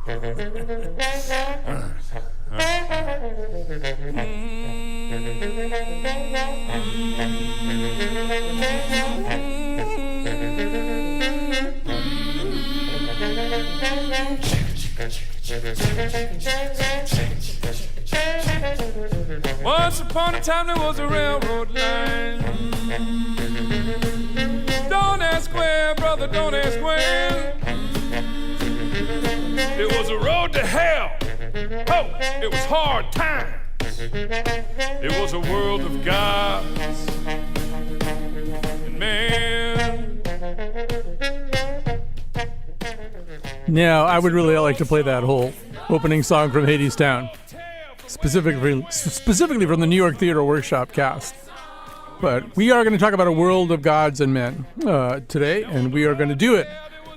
Once upon a time there was a railroad line. Don't ask where, brother, don't ask where. It was a road to hell. Oh, it was hard times. It was a world of gods and man. Now, I would really like to play that whole opening song from Hadestown, specifically from the New York Theater Workshop cast. But we are going to talk about a world of gods and men today, and we are going to do it.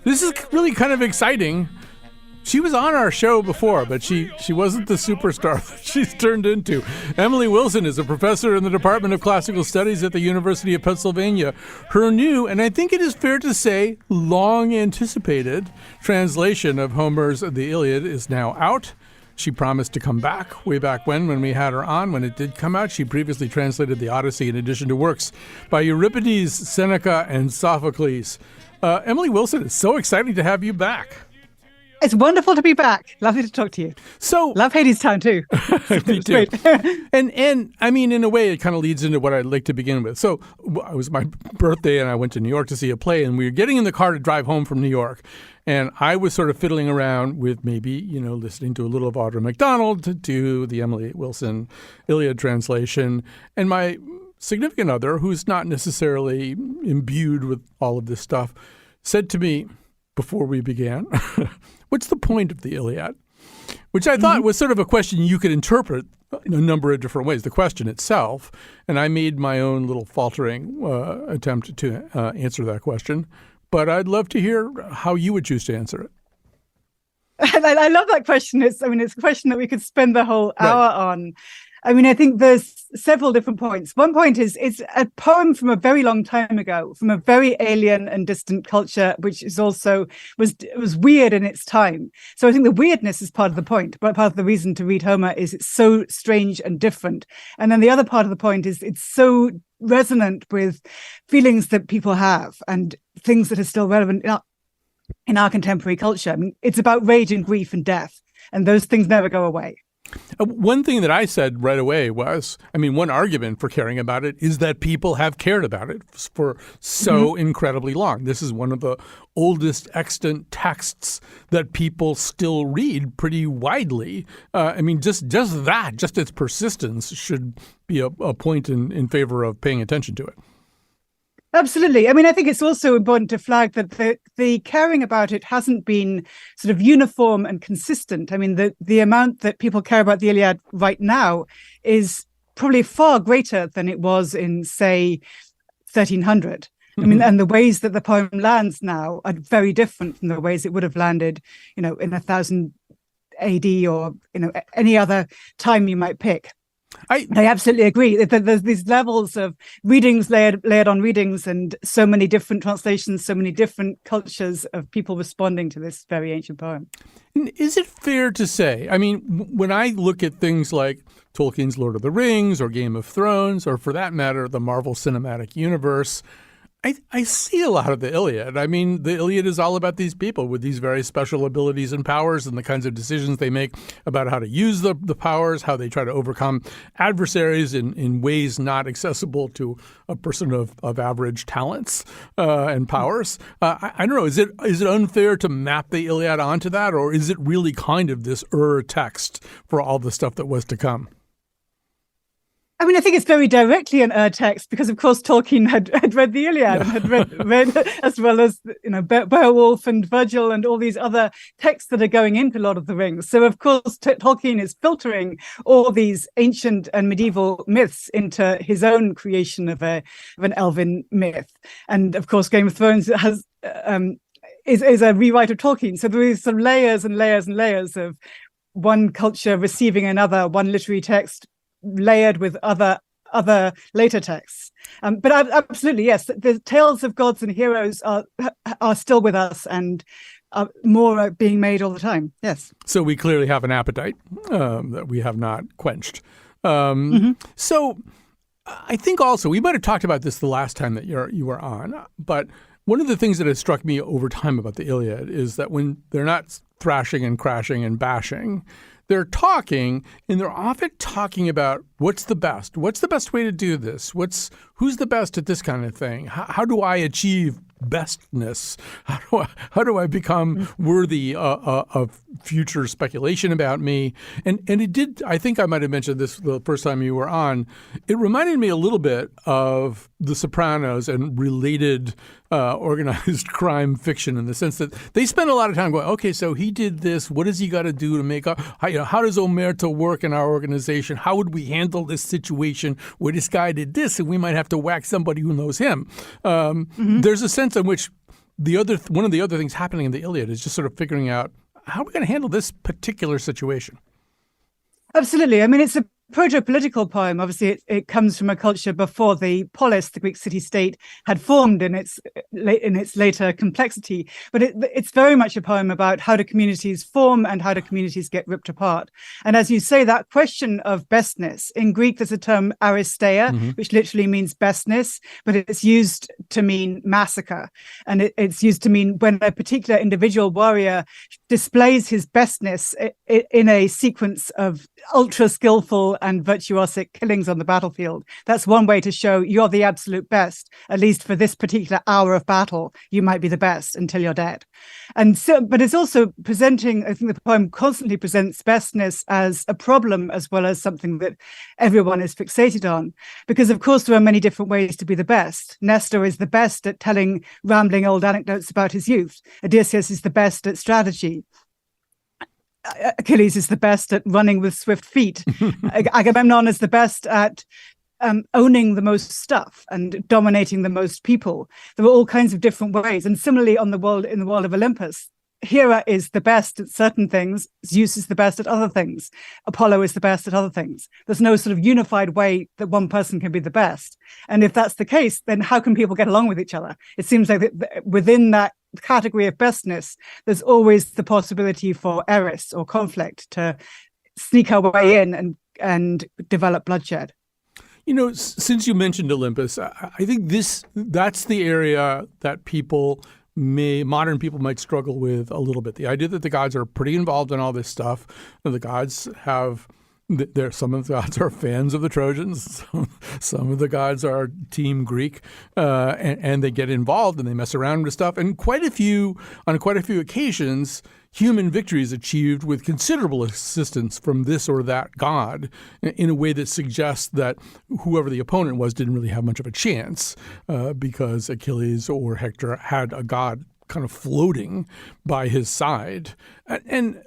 This is really kind of exciting. She was on our show before, but she wasn't the superstar that she's turned into. Emily Wilson is a professor in the Department of Classical Studies at the University of Pennsylvania. Her new, and I think it is fair to say, long-anticipated translation of Homer's The Iliad is now out. She promised to come back way back when we had her on. When it did come out, she previously translated the Odyssey in addition to works by Euripides, Seneca, and Sophocles. Emily Wilson, it's so exciting to have you back. It's wonderful to be back. Lovely to talk to you. So love Hadestown too. Me too. and I mean, in a way, it kind of leads into what I'd like to begin with. So it was my birthday, and I went to New York to see a play, and we were getting in the car to drive home from New York, and I was sort of fiddling around with maybe listening to a little of Audra McDonald to do the Emily Wilson Iliad translation, and my significant other, who's not necessarily imbued with all of this stuff, said to me before we began, what's the point of the Iliad? Which I thought was sort of a question you could interpret in a number of different ways, the question itself. And I made my own little faltering attempt to answer that question. But I'd love to hear how you would choose to answer it. I love that question. It's a question that we could spend the whole hour on. I mean, I think there's several different points. One point is it's a poem from a very long time ago, from a very alien and distant culture, which is also was weird in its time. So I think the weirdness is part of the point, but part of the reason to read Homer is it's so strange and different. And then the other part of the point is it's so resonant with feelings that people have and things that are still relevant in our contemporary culture. I mean, it's about rage and grief and death, and those things never go away. One thing that I said right away was, one argument for caring about it is that people have cared about it for so incredibly long. This is one of the oldest extant texts that people still read pretty widely. Just its persistence should be a point in favor of paying attention to it. Absolutely. I think it's also important to flag that the caring about it hasn't been sort of uniform and consistent. The amount that people care about the Iliad right now is probably far greater than it was in, say, 1300. And the ways that the poem lands now are very different from the ways it would have landed, in 1000 AD or, any other time you might pick. I absolutely agree. There's these levels of readings layered on readings, and so many different translations, so many different cultures of people responding to this very ancient poem. Is it fair to say, when I look at things like Tolkien's Lord of the Rings or Game of Thrones, or for that matter, the Marvel Cinematic Universe, I see a lot of the Iliad. The Iliad is all about these people with these very special abilities and powers and the kinds of decisions they make about how to use the powers, how they try to overcome adversaries in ways not accessible to a person of average talents and powers. I don't know. Is it unfair to map the Iliad onto that, or is it really kind of this text for all the stuff that was to come? I think it's very directly an text because, of course, Tolkien had read the Iliad and had read as well as, Beowulf and Virgil and all these other texts that are going into Lord of the Rings. So, of course, Tolkien is filtering all these ancient and medieval myths into his own creation of an elven myth. And, of course, Game of Thrones has is a rewrite of Tolkien. So there is some layers and layers and layers of one culture receiving another, one literary text layered with other later texts. But absolutely, yes, the tales of gods and heroes are still with us and more are being made all the time. Yes. So we clearly have an appetite that we have not quenched. So I think also we might have talked about this the last time that you were on, but one of the things that has struck me over time about the Iliad is that when they're not thrashing and crashing and bashing, they're talking, and they're often talking about what's the best way to do this, who's the best at this kind of thing, how do I achieve bestness, how do I become worthy of future speculation about me, and it did. I think I might have mentioned this the first time you were on. It reminded me a little bit of The Sopranos and related organized crime fiction, in the sense that they spend a lot of time going, okay, so he did this. What does he got to do to make up? How does Omerta work in our organization? How would we handle this situation where this guy did this and we might have to whack somebody who knows him? There's a sense in which one of the other things happening in the Iliad is just sort of figuring out how are we going to handle this particular situation. Absolutely. I mean, it's a proto-political poem. Obviously, it comes from a culture before the polis, the Greek city-state, had formed in its later complexity. But it's very much a poem about how do communities form and how do communities get ripped apart. And as you say, that question of bestness, in Greek, there's a term aristeia, which literally means bestness, but it's used to mean massacre. And it's used to mean when a particular individual warrior displays his bestness in a sequence of ultra-skillful and virtuosic killings on the battlefield. That's one way to show you're the absolute best. At least for this particular hour of battle, you might be the best until you're dead. And so, but it's also presenting, I think the poem constantly presents bestness as a problem as well as something that everyone is fixated on. Because of course there are many different ways to be the best. Nestor is the best at telling rambling old anecdotes about his youth. Odysseus is the best at strategy. Achilles is the best at running with swift feet. Agamemnon is the best at owning the most stuff and dominating the most people. There are all kinds of different ways. And similarly, in the world of Olympus, Hera is the best at certain things. Zeus is the best at other things. Apollo is the best at other things. There's no sort of unified way that one person can be the best. And if that's the case, then how can people get along with each other? It seems like that within that category of bestness, there's always the possibility for eris or conflict to sneak our way in and develop bloodshed. You know, since you mentioned Olympus, I think that's the area that modern people might struggle with a little bit. The idea that the gods are pretty involved in all this stuff. The gods have some of the gods are fans of the Trojans. Some of the gods are Team Greek, and they get involved and they mess around with stuff. And on quite a few occasions, human victory is achieved with considerable assistance from this or that god in a way that suggests that whoever the opponent was didn't really have much of a chance because Achilles or Hector had a god kind of floating by his side. And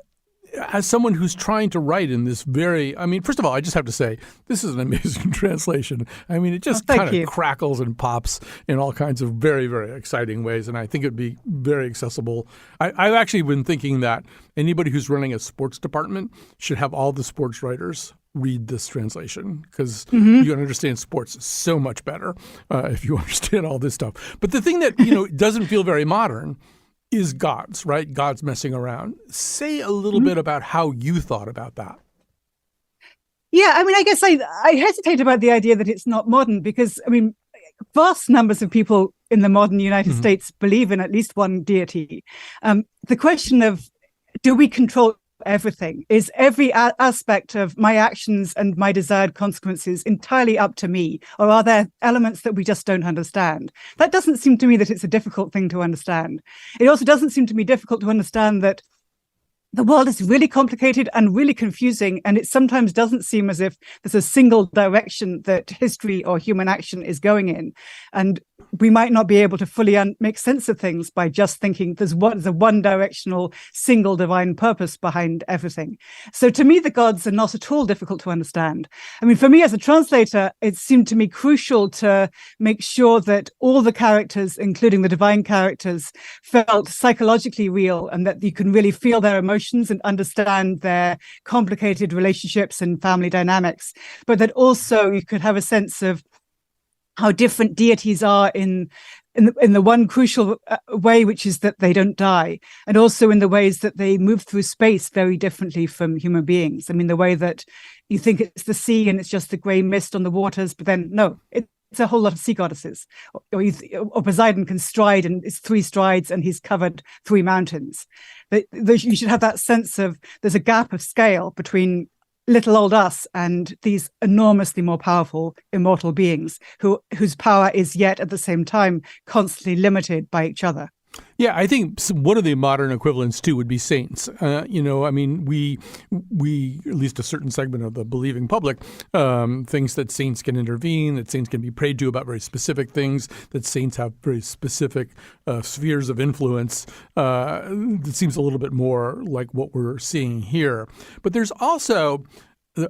as someone who's trying to write in this first of all, I just have to say, this is an amazing translation. I mean, it just kind of crackles and pops in all kinds of very, very exciting ways. And I think it'd be very accessible. I've actually been thinking that anybody who's running a sports department should have all the sports writers read this translation because you can understand sports so much better if you understand all this stuff. But the thing that, doesn't feel very modern is gods, right? Gods messing around. Say a little bit about how you thought about that. Yeah, I mean, I guess I hesitate about the idea that it's not modern because, I mean, vast numbers of people in the modern United States believe in at least one deity. The question of do we control everything? Is every aspect of my actions and my desired consequences entirely up to me? Or are there elements that we just don't understand? That doesn't seem to me that it's a difficult thing to understand. It also doesn't seem to me difficult to understand that the world is really complicated and really confusing, and it sometimes doesn't seem as if there's a single direction that history or human action is going in. And we might not be able to fully make sense of things by just thinking there's a one-directional, single divine purpose behind everything. So to me, the gods are not at all difficult to understand. I mean, for me as a translator, it seemed to me crucial to make sure that all the characters, including the divine characters, felt psychologically real and that you can really feel their emotions and understand their complicated relationships and family dynamics, but that also you could have a sense of how different deities are in in the one crucial way, which is that they don't die, and also in the ways that they move through space very differently from human beings. I mean, the way that you think it's the sea and it's just the grey mist on the waters, but then no, it's a whole lot of sea goddesses. Or Poseidon can stride, and it's 3 strides, and he's covered 3 mountains. You should have that sense of there's a gap of scale between little old us and these enormously more powerful immortal beings whose power is yet at the same time constantly limited by each other. Yeah, I think one of the modern equivalents too would be saints. I mean, we at least a certain segment of the believing public thinks that saints can intervene, that saints can be prayed to about very specific things, that saints have very specific spheres of influence. It seems a little bit more like what we're seeing here. But there's also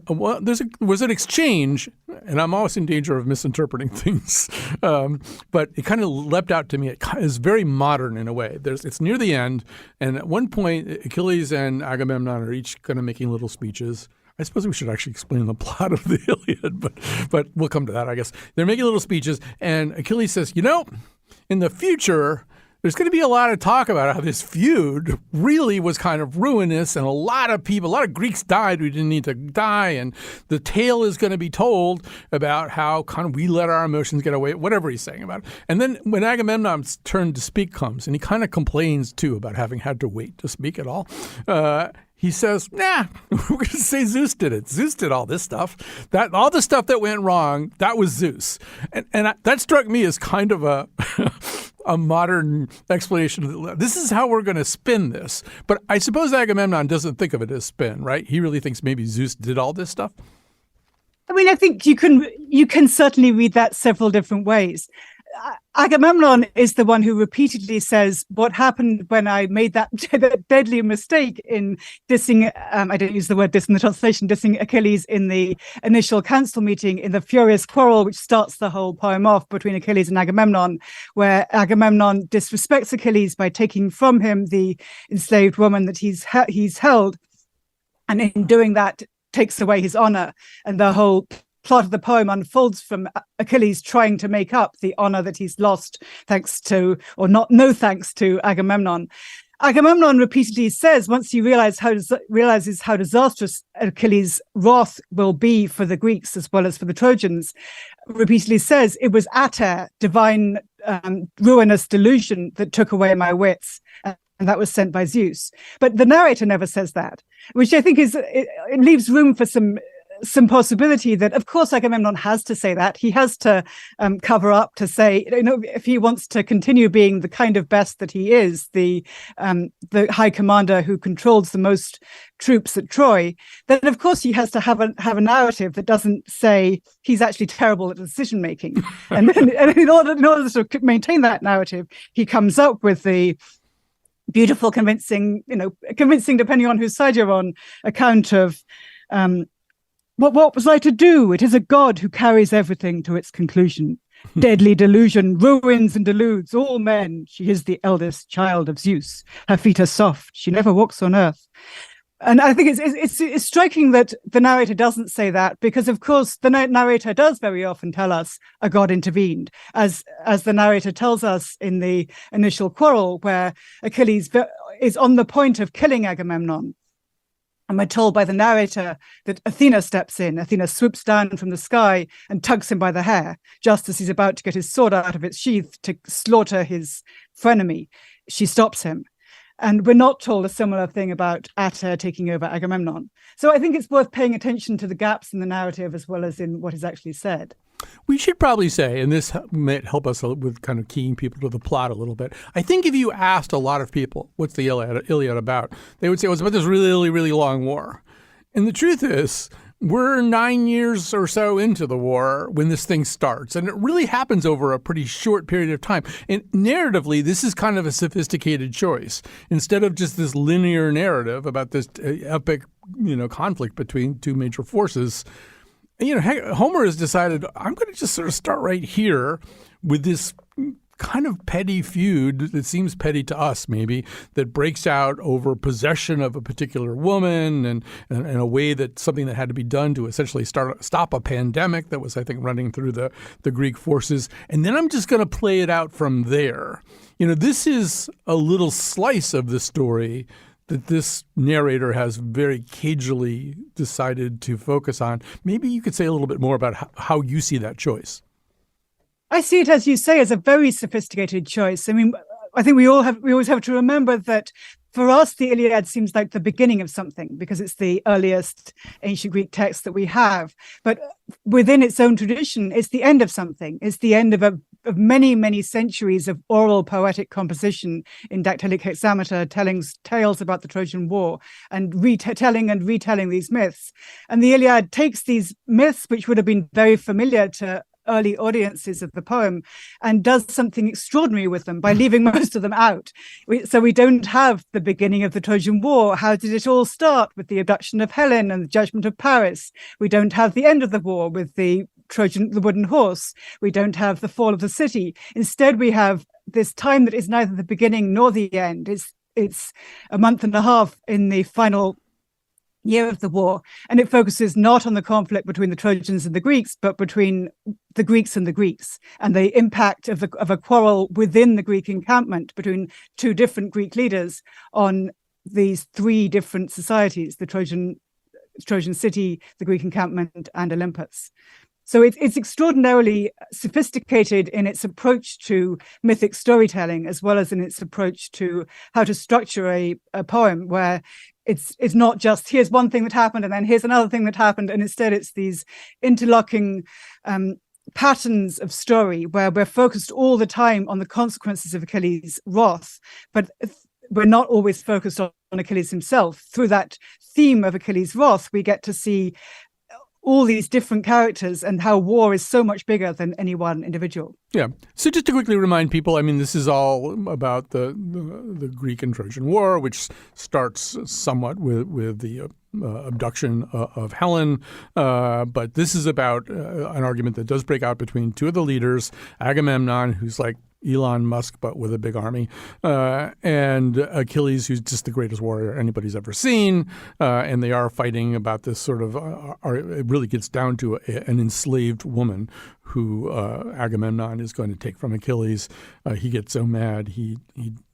was an exchange, and I'm always in danger of misinterpreting things, but it kind of leapt out to me. It is very modern in a way. It's near the end, and at one point, Achilles and Agamemnon are each kind of making little speeches. I suppose we should actually explain the plot of the Iliad, but we'll come to that, I guess. They're making little speeches, and Achilles says, in the future, there's going to be a lot of talk about how this feud really was kind of ruinous, and a lot of Greeks died who didn't need to die, and the tale is going to be told about how kind of we let our emotions get away, whatever he's saying about it. And then when Agamemnon's turn to speak comes, and he kind of complains too about having had to wait to speak at all, he says, we're going to say Zeus did it. Zeus did all this stuff. All the stuff that went wrong, that was Zeus. And that struck me as kind of a modern explanation. This is how we're going to spin this. But I suppose Agamemnon doesn't think of it as spin, right? He really thinks maybe Zeus did all this stuff. I mean, I think you can certainly read that several different ways. Agamemnon is the one who repeatedly says, what happened when I made that deadly mistake in dissing, I don't use the word diss in the translation, dissing Achilles in the initial council meeting, in the furious quarrel which starts the whole poem off between Achilles and Agamemnon, where Agamemnon disrespects Achilles by taking from him the enslaved woman that he's held, and in doing that takes away his honor. And the whole plot of the poem unfolds from Achilles trying to make up the honor that he's lost thanks to Agamemnon. Agamemnon repeatedly says, once he realizes how disastrous Achilles' wrath will be for the Greeks as well as for the Trojans, repeatedly says, it was Ater, divine ruinous delusion, that took away my wits. And that was sent by Zeus. But the narrator never says that, which I think it leaves room for some possibility that, of course, Agamemnon has to say that. He has to cover up to say, if he wants to continue being the kind of best that he is, the high commander who controls the most troops at Troy, then of course he has to have a narrative that doesn't say he's actually terrible at decision making. and in order to maintain that narrative, he comes up with the beautiful, convincing depending on whose side you're on, account of what was I to do? It is a god who carries everything to its conclusion. Deadly delusion ruins and deludes all men. She is the eldest child of Zeus. Her feet are soft. She never walks on earth. And I think it's striking that the narrator doesn't say that, because, of course, the narrator does very often tell us a god intervened, as the narrator tells us in the initial quarrel where Achilles is on the point of killing Agamemnon. And we're told by the narrator that Athena steps in. Athena swoops down from the sky and tugs him by the hair, just as he's about to get his sword out of its sheath to slaughter his frenemy. She stops him. And we're not told a similar thing about Ater taking over Agamemnon. So I think it's worth paying attention to the gaps in the narrative as well as in what is actually said. We should probably say, and this might help us with kind of keying people to the plot a little bit, I think if you asked a lot of people, what's the Iliad about? They would say, it's about this really, really long war. And the truth is, we're 9 years or so into the war when this thing starts. And it really happens over a pretty short period of time. And narratively, this is kind of a sophisticated choice. Instead of just this linear narrative about this epic, conflict between two major forces, Homer has decided, I'm going to just sort of start right here with this kind of petty feud that seems petty to us, maybe, that breaks out over possession of a particular woman and in a way that something that had to be done to essentially stop a pandemic that was, I think, running through the Greek forces. And then I'm just going to play it out from there. This is a little slice of the story that this narrator has very cagily decided to focus on. Maybe you could say a little bit more about how you see that choice. I see it, as you say, as a very sophisticated choice. I mean, I think we always have to remember that for us, the Iliad seems like the beginning of something because it's the earliest ancient Greek text that we have. But within its own tradition, it's the end of something. It's the end of many, many centuries of oral poetic composition in dactylic hexameter, telling tales about the Trojan War and retelling these myths. And the Iliad takes these myths, which would have been very familiar to early audiences of the poem, and does something extraordinary with them by leaving most of them out. So we don't have the beginning of the Trojan War. How did it all start with the abduction of Helen and the judgment of Paris? We don't have the end of the war with the wooden horse. We don't have the fall of the city. Instead, we have this time that is neither the beginning nor the end. It's a month and a half in the final year of the war, and it focuses not on the conflict between the Trojans and the Greeks, but between the Greeks and the Greeks, and the impact of a quarrel within the Greek encampment between two different Greek leaders on these three different societies: the Trojan city, the Greek encampment, and Olympus. So it's extraordinarily sophisticated in its approach to mythic storytelling, as well as in its approach to how to structure a poem where it's not just here's one thing that happened and then here's another thing that happened, and instead it's these interlocking patterns of story where we're focused all the time on the consequences of Achilles' wrath, but we're not always focused on Achilles himself. Through that theme of Achilles' wrath, we get to see all these different characters and how war is so much bigger than any one individual. Yeah. So just to quickly remind people, I mean, this is all about the Greek and Trojan War, which starts somewhat with the abduction of Helen. But this is about an argument that does break out between two of the leaders, Agamemnon, who's like Elon Musk, but with a big army, and Achilles, who's just the greatest warrior anybody's ever seen. And they are fighting about this sort of, it really gets down to an enslaved woman who Agamemnon is going to take from Achilles. He gets so mad, he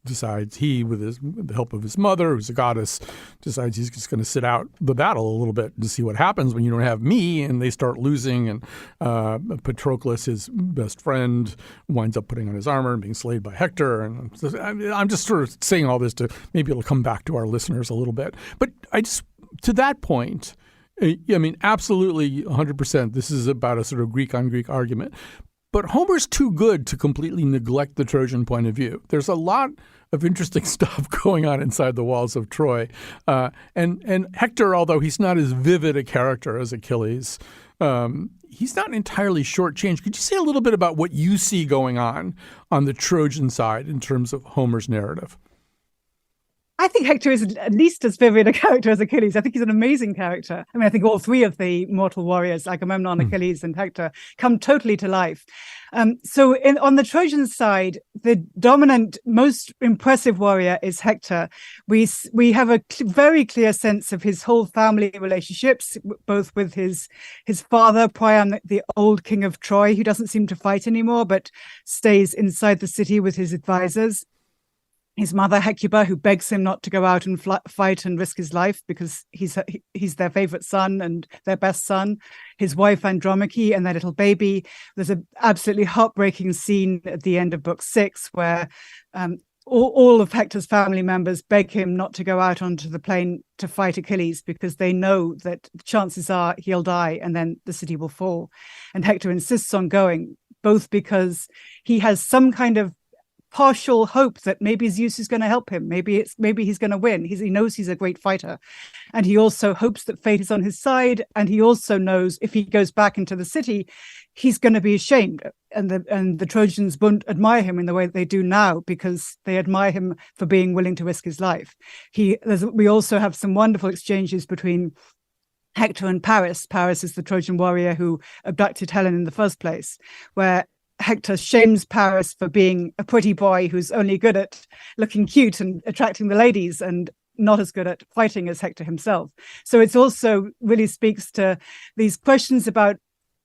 decides with the help of his mother, who's a goddess, decides he's just going to sit out the battle a little bit to see what happens when you don't have me. And they start losing. And Patroclus, his best friend, winds up putting on his armor and being slayed by Hector. And I'm just sort of saying all this to maybe it'll come back to our listeners a little bit. But to that point, I mean, absolutely 100%. This is about a sort of Greek on Greek argument. But Homer's too good to completely neglect the Trojan point of view. There's a lot of interesting stuff going on inside the walls of Troy. And Hector, although he's not as vivid a character as Achilles, he's not entirely shortchanged. Could you say a little bit about what you see going on the Trojan side in terms of Homer's narrative? I think Hector is at least as vivid a character as Achilles. I think he's an amazing character. I mean, I think all three of the mortal warriors, Agamemnon, Achilles, and Hector, come totally to life. So on the Trojan side, the dominant, most impressive warrior is Hector. We have a very clear sense of his whole family relationships, both with his father, Priam, the old king of Troy, who doesn't seem to fight anymore, but stays inside the city with his advisors. His mother, Hecuba, who begs him not to go out and fight and risk his life because he's their favorite son and their best son. His wife, Andromache, and their little baby. There's an absolutely heartbreaking scene at the end of book 6 where all of Hector's family members beg him not to go out onto the plain to fight Achilles because they know that chances are he'll die and then the city will fall. And Hector insists on going, both because he has some kind of partial hope that maybe Zeus is going to help him. Maybe he's going to win. He knows he's a great fighter. And he also hopes that fate is on his side. And he also knows if he goes back into the city, he's going to be ashamed. And the Trojans won't admire him in the way that they do now because they admire him for being willing to risk his life. We also have some wonderful exchanges between Hector and Paris. Paris is the Trojan warrior who abducted Helen in the first place, where Hector shames Paris for being a pretty boy who's only good at looking cute and attracting the ladies and not as good at fighting as Hector himself. So it's also really speaks to these questions about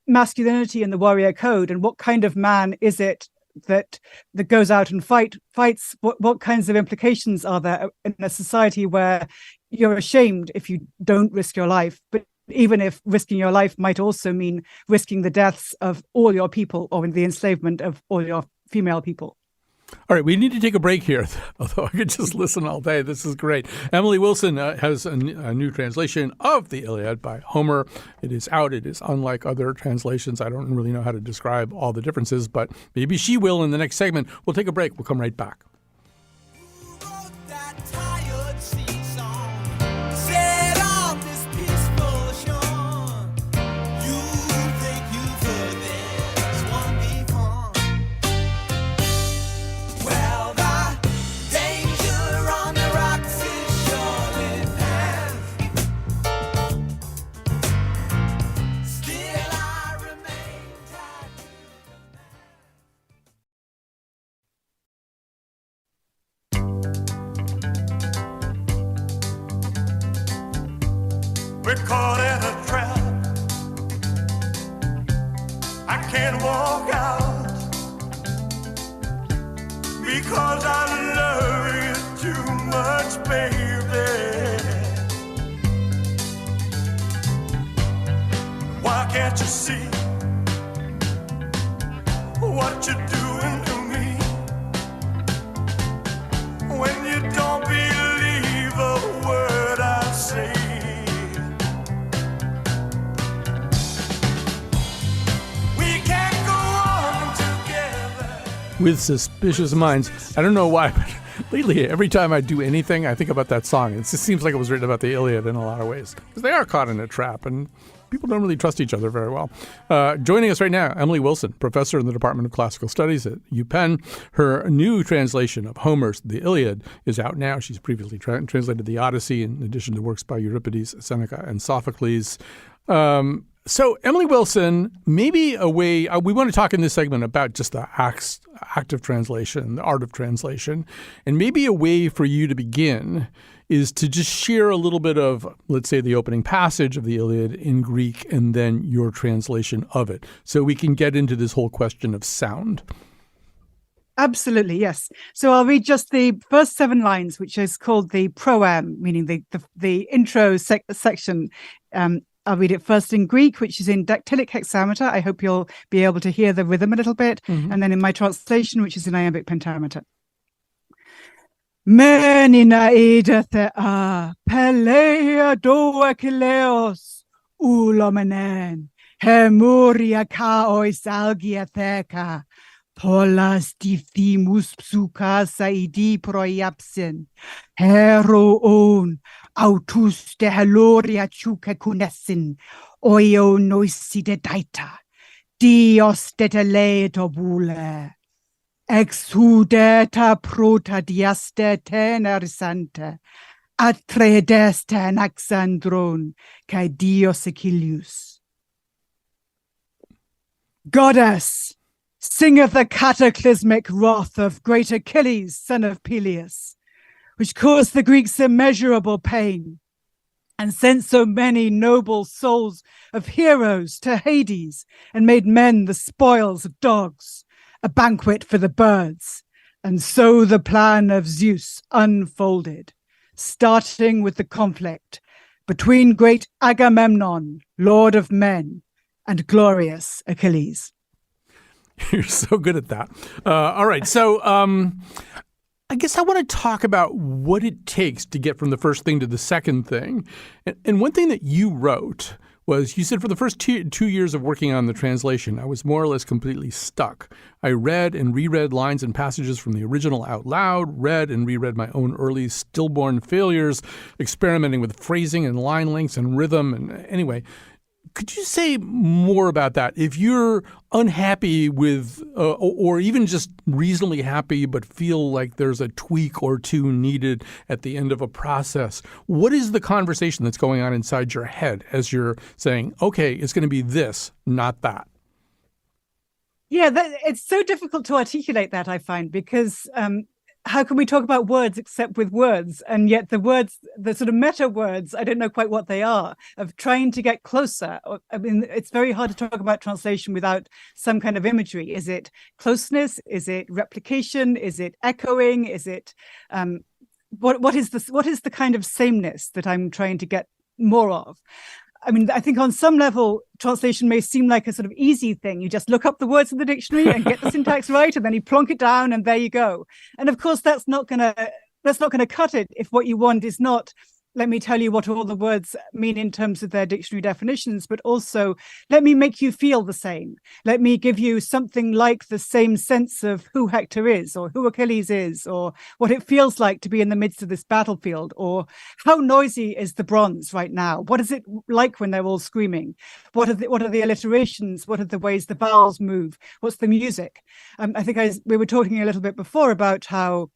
masculinity and the warrior code, and what kind of man is it that goes out and fights? What kinds of implications are there in a society where you're ashamed if you don't risk your life, but even if risking your life might also mean risking the deaths of all your people or the enslavement of all your female people. All right, we need to take a break here, although I could just listen all day. This is great. Emily Wilson has a new translation of the Iliad by Homer. It is out. It is unlike other translations. I don't really know how to describe all the differences, but maybe she will in the next segment. We'll take a break. We'll come right back. We're caught in a trap. I can't walk out because I love you too much, baby. Why can't you see what you're doing to me when you don't believe a word I say? With Suspicious Minds. I don't know why, but lately, every time I do anything, I think about that song. It just seems like it was written about the Iliad in a lot of ways, because they are caught in a trap, and people don't really trust each other very well. Joining us right now, Emily Wilson, professor in the Department of Classical Studies at UPenn. Her new translation of Homer's The Iliad is out now. She's previously translated the Odyssey, in addition to works by Euripides, Seneca, and Sophocles. So, Emily Wilson, maybe a way, we want to talk in this segment about just the act of translation, the art of translation, and maybe a way for you to begin is to just share a little bit of, let's say, the opening passage of the Iliad in Greek and then your translation of it, so we can get into this whole question of sound. Absolutely, yes. So I'll read just the first 7 lines, which is called the proem, meaning the intro section. I'll read it first in Greek, which is in dactylic hexameter. I hope you'll be able to hear the rhythm a little bit. Mm-hmm. And then in my translation, which is in iambic pentameter. Menina edethea pelea doakileos ulomenen hemuria kaois algia theka polas dithimus psuka saidi proiapsin heroon autus de haloria chuke kunesin oio noiside daita dios de teleto bule exudeta prota diaste tenerisante atredeste anaxandron kai dios Achilles. Goddess, singeth the cataclysmic wrath of great Achilles, son of Peleus, which caused the Greeks immeasurable pain, and sent so many noble souls of heroes to Hades, and made men the spoils of dogs, a banquet for the birds. And so the plan of Zeus unfolded, starting with the conflict between great Agamemnon, lord of men, and glorious Achilles. You're so good at that. All right. So I guess I want to talk about what it takes to get from the first thing to the second thing. And one thing that you wrote was, you said, for the first 2 years of working on the translation, I was more or less completely stuck. I read and reread lines and passages from the original out loud, read and reread my own early stillborn failures, experimenting with phrasing and line lengths and rhythm. And anyway, could you say more about that? If you're unhappy with, or even just reasonably happy, but feel like there's a tweak or two needed at the end of a process, what is the conversation that's going on inside your head as you're saying, okay, it's going to be this, not that? Yeah, it's so difficult to articulate that, I find, because how can we talk about words except with words? And yet the words, the sort of meta words, I don't know quite what they are, of trying to get closer. I mean, it's very hard to talk about translation without some kind of imagery. Is it closeness? Is it replication? Is it echoing? Is it what is the kind of sameness that I'm trying to get more of? I mean, I think on some level, translation may seem like a sort of easy thing. You just look up the words in the dictionary and get the syntax right, and then you plonk it down, and there you go. And of course, that's not gonna cut it if what you want is not, let me tell you what all the words mean in terms of their dictionary definitions, but also let me make you feel the same. Let me give you something like the same sense of who Hector is, or who Achilles is, or what it feels like to be in the midst of this battlefield, or how noisy is the bronze right now? What is it like when they're all screaming? What are the alliterations? What are the ways the vowels move? What's the music? I think we were talking a little bit before about how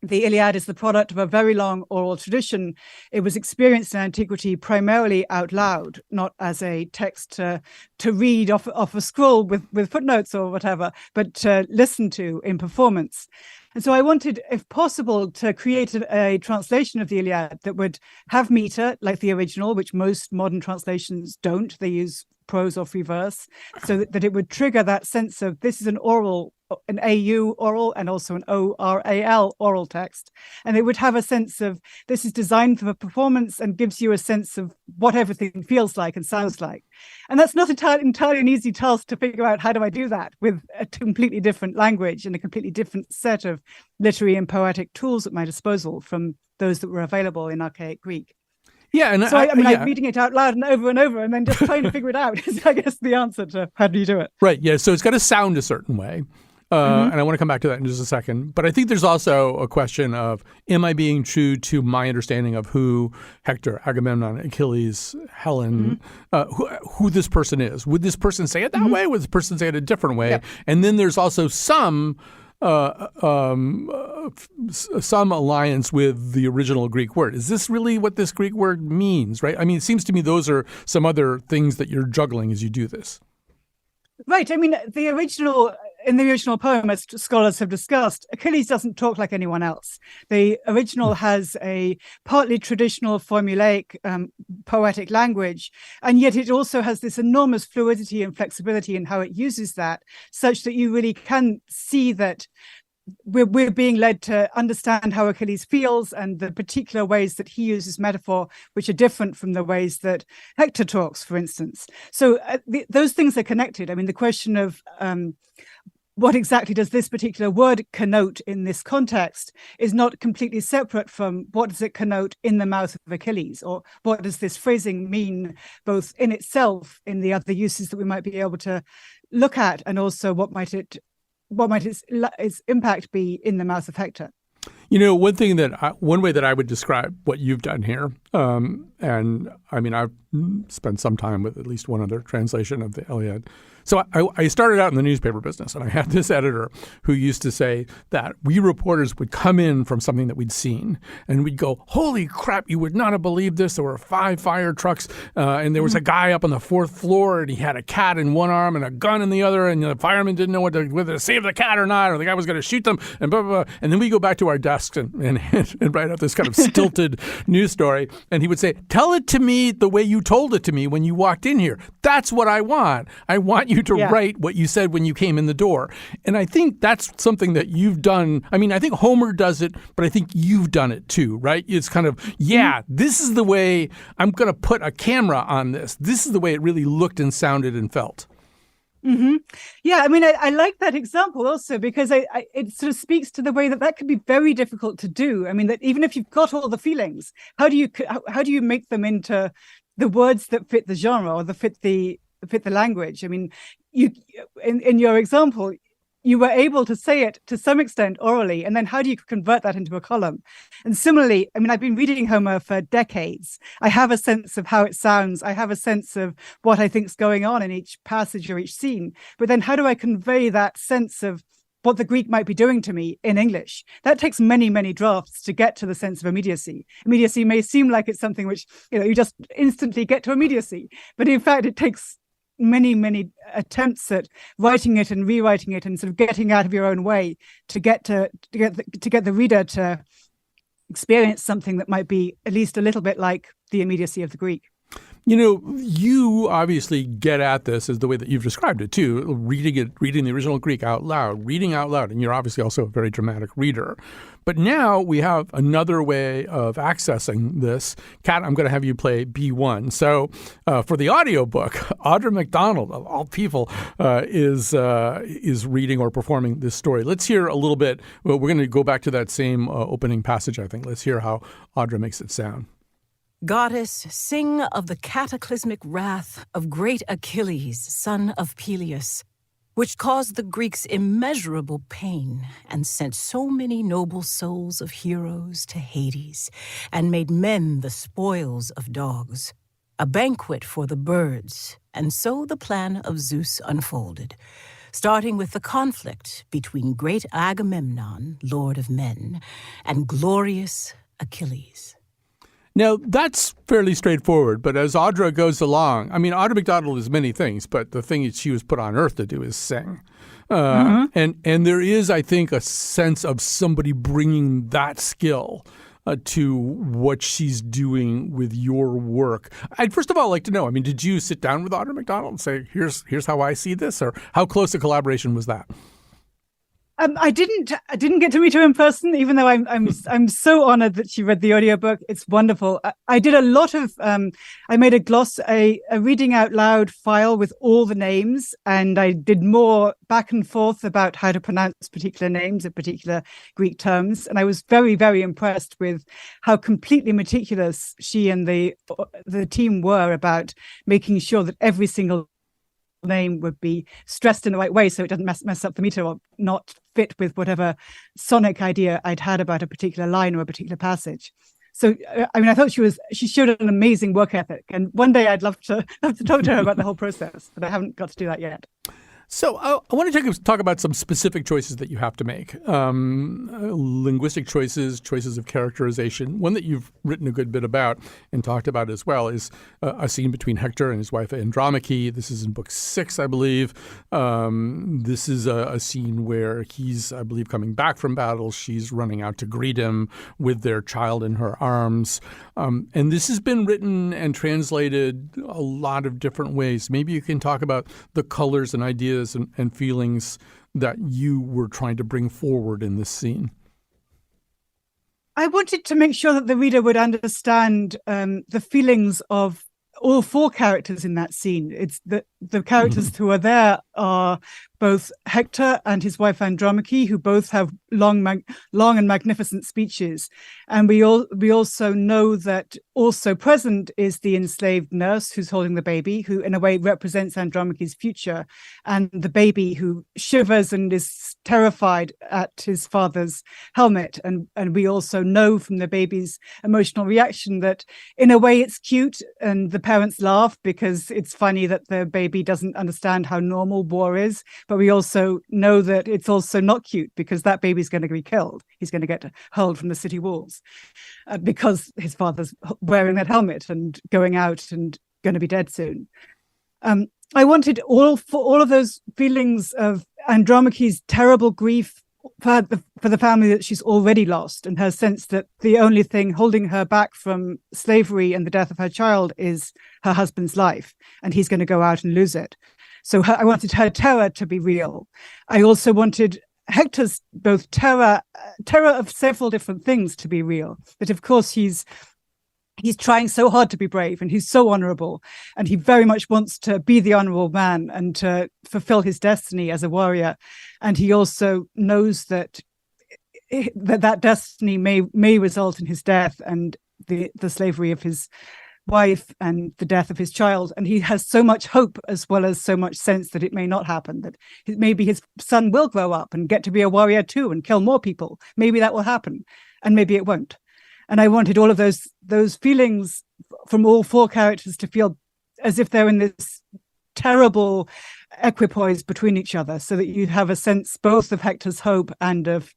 the Iliad is the product of a very long oral tradition. It was experienced in antiquity primarily out loud, not as a text to read off a scroll with footnotes or whatever, but to listen to in performance. And so I wanted, if possible, to create a translation of the Iliad that would have meter like the original, which most modern translations don't. They use prose or free verse, so that it would trigger that sense of this is an AU oral and also an ORAL oral text. And it would have a sense of this is designed for the performance and gives you a sense of what everything feels like and sounds like. And that's not entirely an easy task to figure out. How do I do that with a completely different language and a completely different set of literary and poetic tools at my disposal from those that were available in archaic Greek? Yeah, and so I'm reading it out loud and over, and then just trying to figure it out is, I guess, the answer to how do you do it. Right. Yeah. So it's got to sound a certain way. And I want to come back to that in just a second. But I think there's also a question of, am I being true to my understanding of who Hector, Agamemnon, Achilles, Helen, who this person is? Would this person say it that way? Would this person say it a different way? Yep. And then there's also some alliance with the original Greek word. Is this really what this Greek word means, right? I mean, it seems to me those are some other things that you're juggling as you do this. Right. I mean, in the original poem, as scholars have discussed, Achilles doesn't talk like anyone else. The original has a partly traditional formulaic poetic language, and yet it also has this enormous fluidity and flexibility in how it uses that, such that you really can see that we're being led to understand how Achilles feels and the particular ways that he uses metaphor, which are different from the ways that Hector talks, for instance. So those things are connected. I mean, the question of what exactly does this particular word connote in this context is not completely separate from what does it connote in the mouth of Achilles, or what does this phrasing mean both in itself, in the other uses that we might be able to look at, and also what might its impact be in the mouth of Hector. You know, one way that I would describe what you've done here, and I mean, I've spent some time with at least one other translation of the Iliad. So I started out in the newspaper business, and I had this editor who used to say that we reporters would come in from something that we'd seen, and we'd go, holy crap, you would not have believed this. There were 5 fire trucks, and there was a guy up on the 4th floor, and he had a cat in one arm and a gun in the other, and the firemen didn't know whether to save the cat or not, or the guy was going to shoot them, and blah, blah, blah. And then we go back to our desks and write out this kind of stilted news story, and he would say, tell it to me the way you told it to me when you walked in here. That's what I want. I want you to write what you said when you came in the door. And I think that's something that you've done. I mean, I think Homer does it, but I think you've done it too, right? It's kind of, this is the way I'm going to put a camera on this. This is the way it really looked and sounded and felt. Mm-hmm. Yeah, I mean, I like that example also because it sort of speaks to the way that can be very difficult to do. I mean, that even if you've got all the feelings, how do you make them into the words that fit the genre or that fit the language? I mean, you in your example, you were able to say it to some extent orally, and then how do you convert that into a column? And similarly, I mean, I've been reading Homer for decades. I have a sense of how it sounds. I have a sense of what I think's going on in each passage or each scene. But then how do I convey that sense of what the Greek might be doing to me in English? That takes many, many drafts to get to the sense of immediacy. Immediacy may seem like it's something which, you just instantly get to immediacy. But in fact, it takes many, many attempts at writing it and rewriting it and sort of getting out of your own way to get the reader to experience something that might be at least a little bit like the immediacy of the Greek. You know, you obviously get at this as the way that you've described it too, reading the original Greek out loud, reading out loud, and you're obviously also a very dramatic reader. But now we have another way of accessing this. Kat, I'm going to have you play B1. So for the audiobook, Audra McDonald, of all people, is reading or performing this story. Let's hear a little bit. Well, we're going to go back to that same opening passage, I think. Let's hear how Audra makes it sound. Goddess, sing of the cataclysmic wrath of great Achilles, son of Peleus, which caused the Greeks immeasurable pain and sent so many noble souls of heroes to Hades, and made men the spoils of dogs, a banquet for the birds, and so the plan of Zeus unfolded, starting with the conflict between great Agamemnon, lord of men, and glorious Achilles. Now, that's fairly straightforward, but as Audra goes along, I mean, Audra McDonald is many things, but the thing that she was put on earth to do is sing. And there is, I think, a sense of somebody bringing that skill to what she's doing with your work. I'd first of all like to know, I mean, did you sit down with Audra McDonald and say, here's how I see this, or how close a collaboration was that? I didn't get to meet her in person, even though I'm so honored that she read the audiobook. It's wonderful. I did a lot of I made a reading out loud file with all the names, and I did more back and forth about how to pronounce particular names of particular Greek terms. And I was very, very impressed with how completely meticulous she and the team were about making sure that every single name would be stressed in the right way so it doesn't mess up the meter or not fit with whatever sonic idea I'd had about a particular line or a particular passage. So, I mean, I thought she showed an amazing work ethic, and one day I'd love to talk to her about the whole process, but I haven't got to do that yet. So I want to talk about some specific choices that you have to make. Linguistic choices of characterization. One that you've written a good bit about and talked about as well is a scene between Hector and his wife Andromache. This is in book 6, I believe. This is a scene where he's, I believe, coming back from battle. She's running out to greet him with their child in her arms. And this has been written and translated a lot of different ways. Maybe you can talk about the colors and ideas and feelings that you were trying to bring forward in this scene. I wanted to make sure that the reader would understand the feelings of all 4 characters in that scene. It's the characters who are there are both Hector and his wife Andromache, who both have long and magnificent speeches. And we also know that also present is the enslaved nurse who's holding the baby, who in a way represents Andromache's future, and the baby who shivers and is terrified at his father's helmet. And we also know from the baby's emotional reaction that in a way it's cute, and the parents laugh because it's funny that the baby doesn't understand how normal war is. But we also know that it's also not cute because that baby's going to be killed. He's going to get hurled from the city walls because his father's wearing that helmet and going out and going to be dead soon. I wanted all of those feelings of Andromache's terrible grief for the family that she's already lost, and her sense that the only thing holding her back from slavery and the death of her child is her husband's life, and he's going to go out and lose it. So I wanted her terror to be real. I also wanted Hector's both terror of several different things to be real. That of course he's trying so hard to be brave, and he's so honorable, and he very much wants to be the honorable man and to fulfill his destiny as a warrior. And he also knows that that destiny may result in his death and the slavery of his wife and the death of his child. And he has so much hope as well as so much sense that it may not happen, that maybe his son will grow up and get to be a warrior too and kill more people. Maybe that will happen, and maybe it won't. And I wanted all of those feelings from all 4 characters to feel as if they're in this terrible equipoise between each other, so that you have a sense both of Hector's hope and of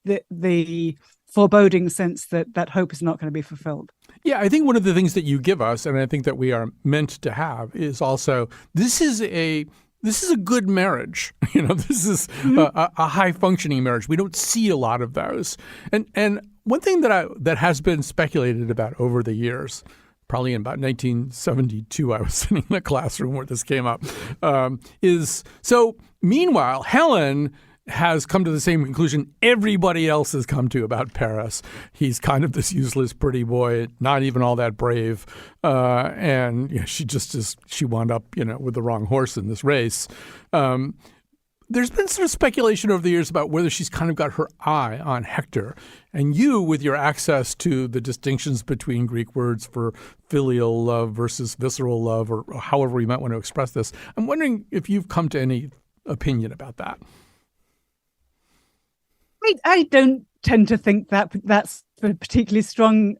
the foreboding sense that hope is not going to be fulfilled. Yeah, I think one of the things that you give us, and I think that we are meant to have, is also this is a good marriage. This is a high functioning marriage. We don't see a lot of those. And one thing that has been speculated about over the years, probably in about 1972, I was sitting in the classroom where this came up, is so meanwhile, Helen has come to the same conclusion everybody else has come to about Paris. He's kind of this useless pretty boy, not even all that brave. And she wound up, with the wrong horse in this race. There's been sort of speculation over the years about whether she's kind of got her eye on Hector. And you, with your access to the distinctions between Greek words for filial love versus visceral love, or however you might want to express this, I'm wondering if you've come to any opinion about that. I don't tend to think that that's a particularly strong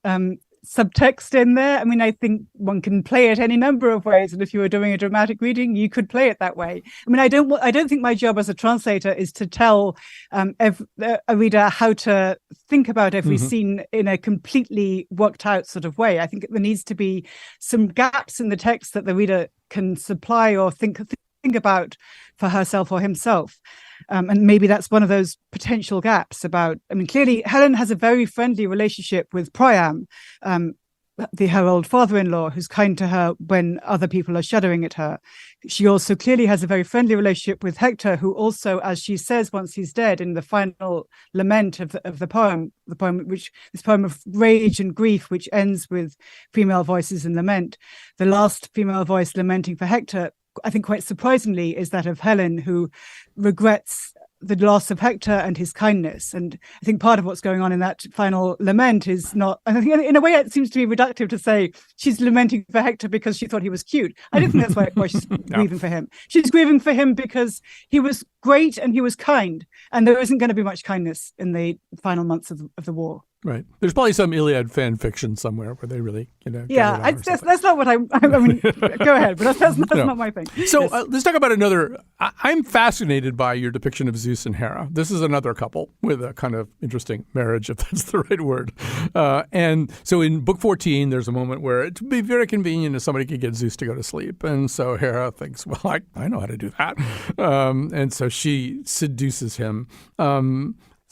subtext in there. I mean, I think one can play it any number of ways, and if you were doing a dramatic reading, you could play it that way. I mean, I don't think my job as a translator is to tell a reader how to think about every scene in a completely worked out sort of way. I think there needs to be some gaps in the text that the reader can supply or think about for herself or himself. And maybe that's one of those potential gaps clearly Helen has a very friendly relationship with Priam, her old father-in-law, who's kind to her when other people are shuddering at her. She also clearly has a very friendly relationship with Hector, who also, as she says once he's dead in the final lament of the poem, this poem of rage and grief, which ends with female voices in lament. The last female voice lamenting for Hector, I think quite surprisingly, is that of Helen, who regrets the loss of Hector and his kindness. And I think part of what's going on in that final lament is not, I think in a way it seems to be reductive to say she's lamenting for Hector because she thought he was cute. I don't think that's why she's grieving for him. She's grieving for him because he was great and he was kind. And there isn't going to be much kindness in the final months of the war. Right. There's probably some Iliad fan fiction somewhere where they really, Yeah, that's not what I mean, go ahead, but that's not my thing. So let's talk about another. I'm fascinated by your depiction of Zeus and Hera. This is another couple with a kind of interesting marriage, if that's the right word. And so in book 14, there's a moment where it would be very convenient if somebody could get Zeus to go to sleep. And so Hera thinks, well, I know how to do that. And so she seduces him.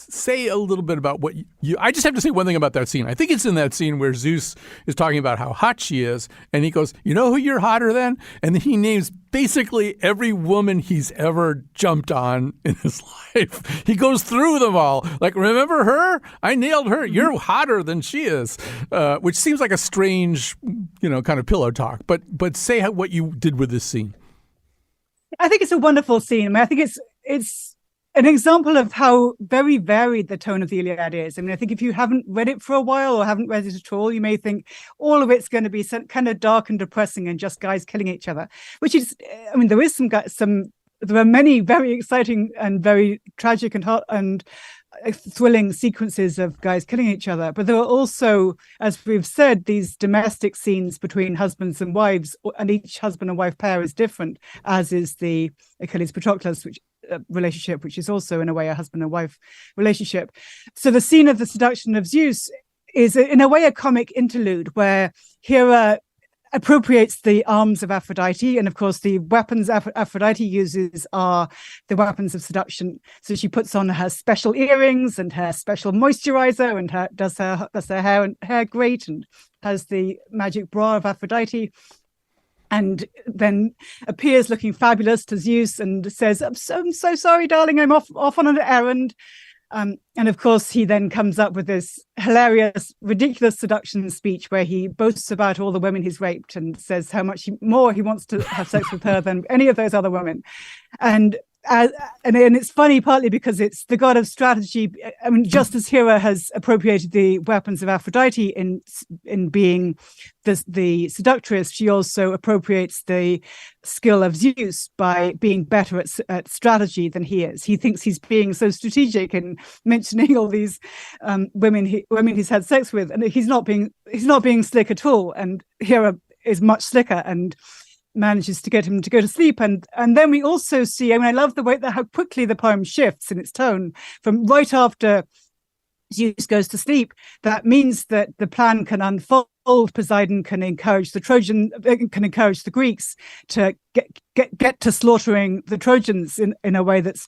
Say a little bit about what I just have to say one thing about that scene. I think it's in that scene where Zeus is talking about how hot she is, and he goes, you know who you're hotter than? And then he names basically every woman he's ever jumped on in his life. He goes through them all. Like, remember her? I nailed her. You're hotter than she is, which seems like a strange, kind of pillow talk. But say what you did with this scene. I think it's a wonderful scene. I mean, I think it's an example of how very varied the tone of the Iliad is. I mean, I think if you haven't read it for a while or haven't read it at all, you may think all of it's going to be some kind of dark and depressing and just guys killing each other, which is, I mean, there is there are many very exciting and very tragic and thrilling sequences of guys killing each other. But there are also, as we've said, these domestic scenes between husbands and wives, and each husband and wife pair is different, as is the Achilles Patroclus, relationship, which is also in a way a husband and wife relationship. So the scene of the seduction of Zeus is in a way a comic interlude where Hera appropriates the arms of Aphrodite, and of course the weapons Aphrodite uses are the weapons of seduction. So she puts on her special earrings and her special moisturizer and does her hair great and has the magic bra of Aphrodite, and then appears looking fabulous to Zeus and says, I'm so sorry, darling, I'm off on an errand. And of course, he then comes up with this hilarious, ridiculous seduction speech where he boasts about all the women he's raped and says how much more he wants to have sex with her than any of those other women. And it's funny partly because it's the god of strategy. I mean, just as Hera has appropriated the weapons of Aphrodite in being the seductress, she also appropriates the skill of Zeus by being better at strategy than he is. He thinks he's being so strategic in mentioning all these women he's had sex with, and he's not being slick at all. And Hera is much slicker and manages to get him to go to sleep. And then we also see, I mean, I love the way that how quickly the poem shifts in its tone from right after Zeus goes to sleep. That means that the plan can unfold Poseidon can encourage the Greeks to get to slaughtering the Trojans in a way that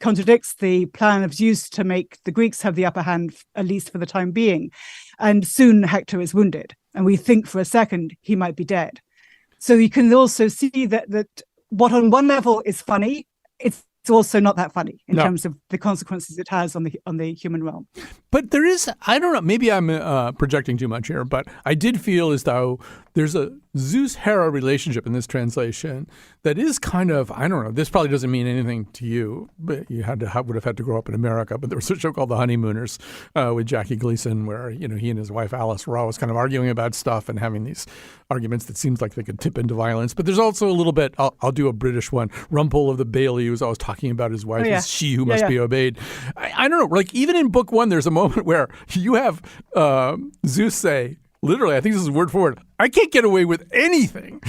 contradicts the plan of Zeus to make the Greeks have the upper hand, at least for the time being. And soon Hector is wounded, and we think for a second he might be dead. So you can also see that what on one level is funny, it's also not that funny in terms of the consequences it has on the human realm. But there is, I don't know, maybe I'm projecting too much here, but I did feel as though there's a Zeus-Hera relationship in this translation that is kind of, I don't know, this probably doesn't mean anything to you, but you would have had to grow up in America. But there was a show called The Honeymooners with Jackie Gleason where, he and his wife Alice were always kind of arguing about stuff and having these arguments that seems like they could tip into violence. But there's also a little bit, I'll do a British one, Rumpole of the Bailey, who's always talking about his wife as she who must be obeyed. I don't know, like even in book one, there's a moment where you have Zeus say, literally, I think this is word for word, I can't get away with anything.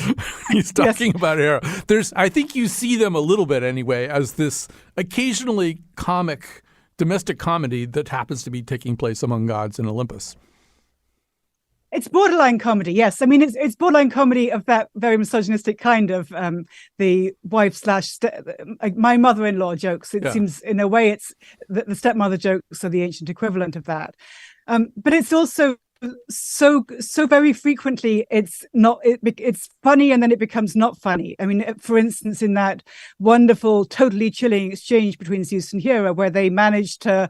He's talking about Hera. I think you see them a little bit anyway as this occasionally comic domestic comedy that happens to be taking place among gods in Olympus. It's borderline comedy, yes. I mean, it's borderline comedy of that very misogynistic kind of the wife / my mother-in-law jokes. It seems in a way it's the stepmother jokes are the ancient equivalent of that. But it's also so very frequently it's funny and then it becomes not funny. I mean, for instance, in that wonderful, totally chilling exchange between Zeus and Hera, where they manage to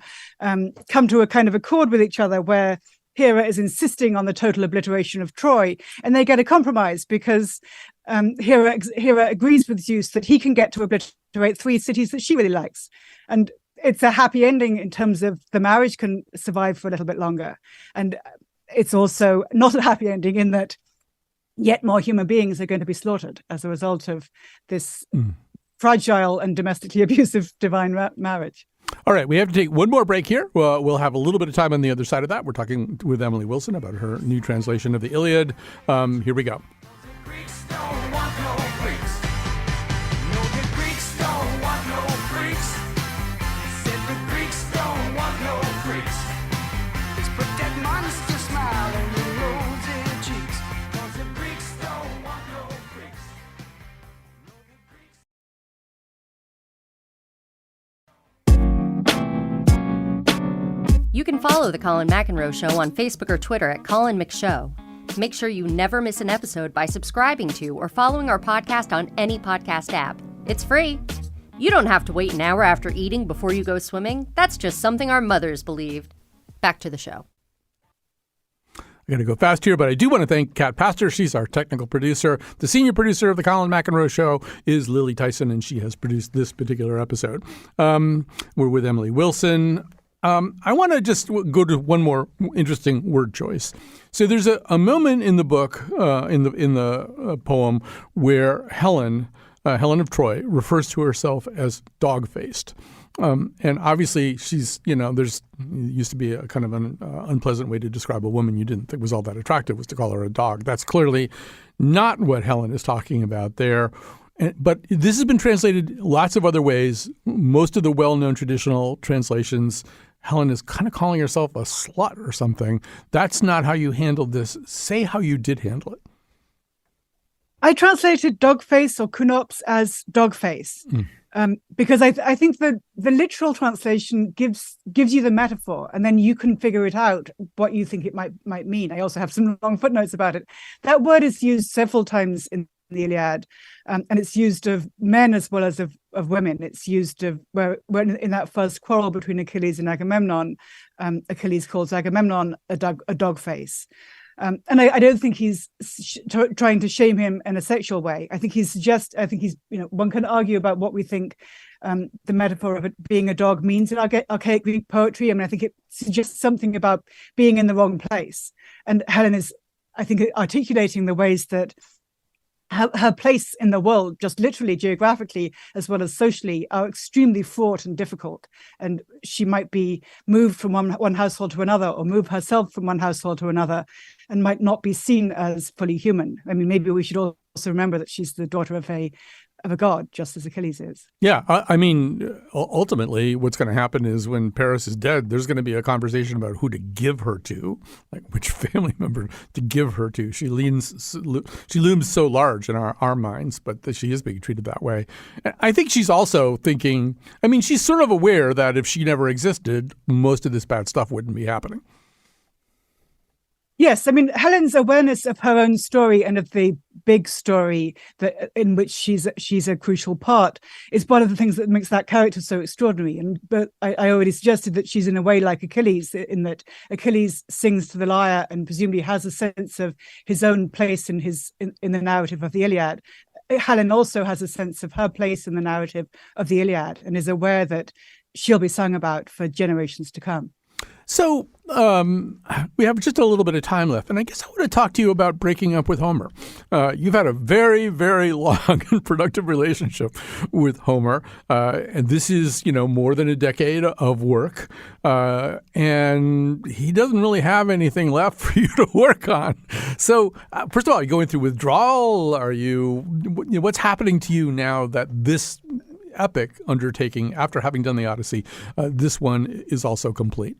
come to a kind of accord with each other, where Hera is insisting on the total obliteration of Troy, and they get a compromise because Hera agrees with Zeus that he can get to obliterate 3 cities that she really likes. And it's a happy ending in terms of the marriage can survive for a little bit longer. And it's also not a happy ending in that yet more human beings are going to be slaughtered as a result of this fragile and domestically abusive divine marriage. All right, we have to take one more break here. We'll have a little bit of time on the other side of that. We're talking with Emily Wilson about her new translation of the Iliad. Here we go. You can follow The Colin McEnroe Show on Facebook or Twitter at Colin McShow. Make sure you never miss an episode by subscribing to or following our podcast on any podcast app. It's free. You don't have to wait an hour after eating before you go swimming. That's just something our mothers believed. Back to the show. I'm going to go fast here, but I do want to thank Kat Pastor. She's our technical producer. The senior producer of The Colin McEnroe Show is Lily Tyson, and she has produced this particular episode. We're with Emily Wilson. I want to just go to one more interesting word choice. So there's a moment in the book, in the poem, where Helen of Troy refers to herself as dog-faced. And obviously she's, there's used to be a kind of an unpleasant way to describe a woman you didn't think was all that attractive was to call her a dog. That's clearly not what Helen is talking about there. But this has been translated lots of other ways. Most of the well-known traditional translations, Helen is kind of calling herself a slut or something. That's not how you handled this. Say how you did handle it. I translated dogface or kunops as dogface because I think the literal translation gives you the metaphor, and then you can figure it out what you think it might mean. I also have some long footnotes about it. That word is used several times in the Iliad, and it's used of men as well as of women. It's used of when in that first quarrel between Achilles and Agamemnon, Achilles calls Agamemnon a dog face. And I don't think he's trying to shame him in a sexual way. I think he's one can argue about what we think the metaphor of it being a dog means in archaic Greek poetry. I mean, I think it suggests something about being in the wrong place. And Helen is, I think, articulating the ways that her place in the world, just literally geographically as well as socially, are extremely fraught and difficult. And she might be moved from one household to another, or move herself from one household to another, and might not be seen as fully human. I mean, maybe we should also remember that she's the daughter of a of a god, just as Achilles is. Yeah, I mean, ultimately, what's going to happen is when Paris is dead, there's going to be a conversation about who to give her to, like which family member to give her to. She looms so large in our minds, but she is being treated that way. I think she's also thinking, I mean, she's sort of aware that if she never existed, most of this bad stuff wouldn't be happening. Yes, I mean, Helen's awareness of her own story and of the big story that in which she's a crucial part is one of the things that makes that character so extraordinary. But I already suggested that she's in a way like Achilles, in that Achilles sings to the lyre and presumably has a sense of his own place in the narrative of the Iliad. Helen also has a sense of her place in the narrative of the Iliad and is aware that she'll be sung about for generations to come. So we have just a little bit of time left, and I guess I want to talk to you about breaking up with Homer. You've had a very, very long and productive relationship with Homer, and this is, more than a decade of work, and he doesn't really have anything left for you to work on. So first of all, are you going through withdrawal? What's happening to you now that this epic undertaking, after having done the Odyssey, this one is also complete?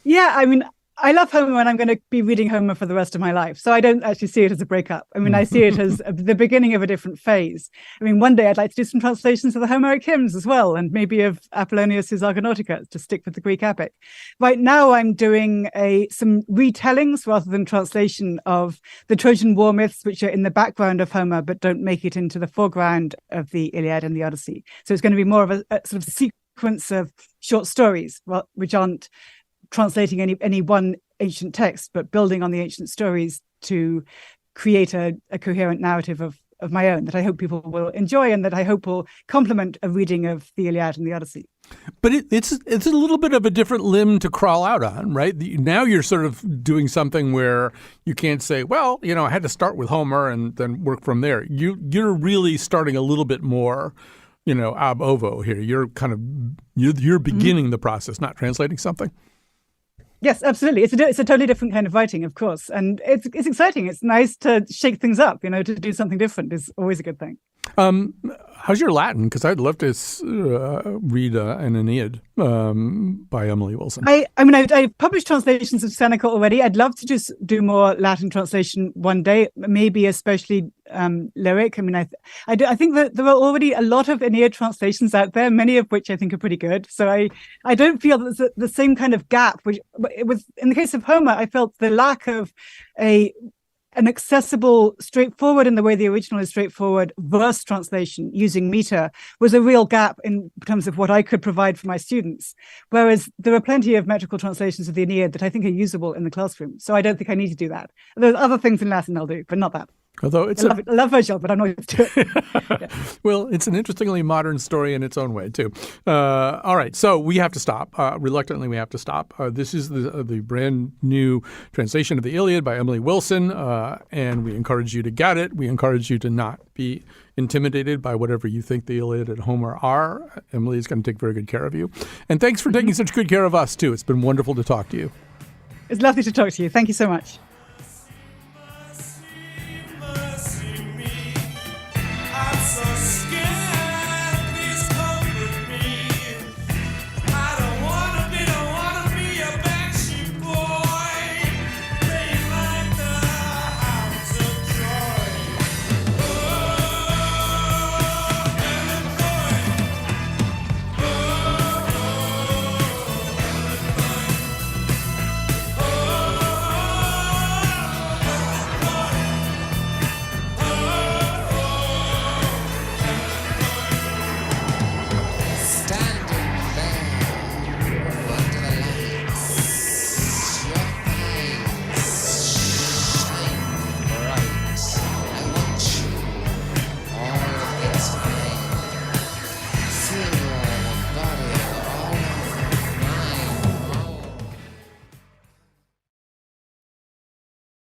Yeah, I mean, I love Homer and I'm going to be reading Homer for the rest of my life. So I don't actually see it as a breakup. I mean, I see it as the beginning of a different phase. I mean, one day I'd like to do some translations of the Homeric hymns as well, and maybe of Apollonius's Argonautica to stick with the Greek epic. Right now I'm doing some retellings rather than translation of the Trojan War myths, which are in the background of Homer, but don't make it into the foreground of the Iliad and the Odyssey. So it's going to be more of a sort of sequence of short stories, which aren't translating any one ancient text, but building on the ancient stories to create a coherent narrative of my own that I hope people will enjoy and that I hope will complement a reading of the Iliad and the Odyssey. But it's a little bit of a different limb to crawl out on, right? Now you're sort of doing something where you can't say, well, I had to start with Homer and then work from there. You're really starting a little bit more, ab ovo here. You're you're beginning the process, not translating something. Yes, absolutely. It's a totally different kind of writing, of course. And it's exciting. It's nice to shake things up, to do something different is always a good thing. How's your Latin? Because I'd love to read an Aeneid by Emily Wilson. I've published translations of Seneca already. I'd love to just do more Latin translation one day, maybe especially lyric. I mean, I think that there are already a lot of Aeneid translations out there, many of which I think are pretty good. So I don't feel that there's the same kind of gap, which in the case of Homer, I felt the lack of an accessible, straightforward in the way the original is straightforward, verse translation using meter was a real gap in terms of what I could provide for my students. Whereas there are plenty of metrical translations of the Aeneid that I think are usable in the classroom. So I don't think I need to do that. There's other things in Latin I'll do, but not that. Although I love Virgil, but I'm not going to do it. Yeah. Well, it's an interestingly modern story in its own way, too. All right. So we have to stop. Reluctantly, we have to stop. This is the brand new translation of the Iliad by Emily Wilson, and we encourage you to get it. We encourage you to not be intimidated by whatever you think the Iliad and Homer are. Emily is going to take very good care of you. And thanks for taking such good care of us, too. It's been wonderful to talk to you. It's lovely to talk to you. Thank you so much.